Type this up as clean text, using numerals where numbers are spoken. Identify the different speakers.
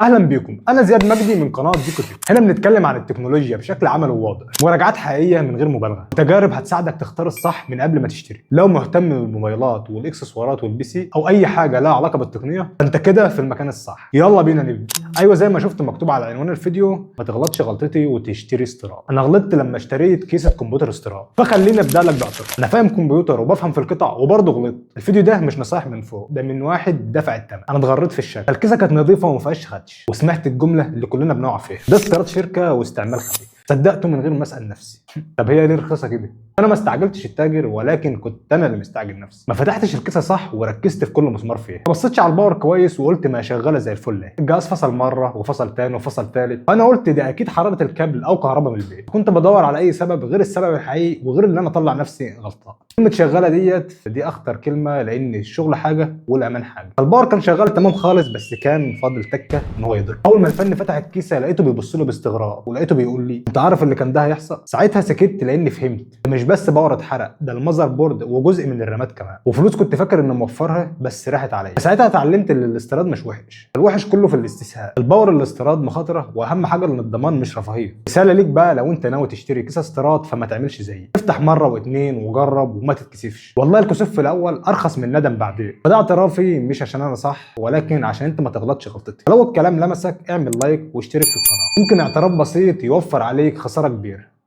Speaker 1: اهلا بيكم، انا زياد مجدي من قناه ديكو تك. هنا بنتكلم عن التكنولوجيا بشكل عملي وواضح، مراجعات حقيقيه من غير مبالغه، تجارب هتساعدك تختار الصح من قبل ما تشتري. لو مهتم بالموبايلات والاكسسوارات والبي سي او اي حاجه لها علاقه بالتقنيه، فانت كده في المكان الصح. يلا بينا نبدا. ايوه، زي ما شفت مكتوب على عنوان الفيديو، ما تغلطش غلطتي وتشتري استيراد. انا غلطت لما اشتريت كيسه كمبيوتر استيراد، فخليني ابدا لك باعتراف. انا فاهم كمبيوتر وبفهم في القطع وبرضه غلطت. الفيديو ده مش نصايح من فوق، ده من واحد دفع الثمن. انا اتغريت في الشكل، الكيسه كانت نظيفه وما فيهاش خدش، وسمعت الجمله اللي كلنا بنقع فيها: ده استيراد شركه واستعمال خفيف. صدقته من غير ما اسال نفسي. طب هي ليه رخيصه كده؟ انا ما استعجلتش التاجر، ولكن كنت انا اللي مستعجل نفسي. ما فتحتش الكيسه صح وركزت في كل مسمار فيها. ما بصيتش على الباور كويس وقلت ما شغاله زي الفل اهي. الجهاز فصل مره وفصل تاني وفصل تالت، فانا قلت ده اكيد حراره الكابل او كهرباء من البيت. كنت بدور على اي سبب غير السبب الحقيقي، وغير ان انا اطلع نفسي غلطان. كلمه شغاله دي اخطر كلمه، لان الشغل حاجه والامان حاجه. الباور كان شغال تمام خالص، بس كان فاضل تكه ان هو يضرب. اول ما الفني فتح الكيسه لقيته بيبص له باستغراب، ولقيته بيقول لي: انت عارف اللي كان ده هيحصل؟ ساعتها سكت لاني فهمت ده مش بس باور اتحرق، ده المذر بورد وجزء من الرامات كمان، وفلوس كنت فاكر اني موفرها بس راحت عليا. ساعتها اتعلمت ان الاستيراد مش وحش، الوحش كله في الاستسهال. الباور الاستيراد مخاطره، واهم حاجه ان الضمان مش رفاهيه. رساله ليك بقى، لو انت ناوي تشتري كيسه استيراد فما تعملش زيي. افتح مره واثنين وجرب وما تتكسفش. والله الكسوف في الاول ارخص من الندم بعدين. فده اعترافي، مش عشان انا صح، ولكن عشان انت ما تغلطش غلطتي. لو الكلام لمسك اعمل لايك واشترك في القناه، يمكن اعتراف بسيط يوفر عليك خساره كبيره.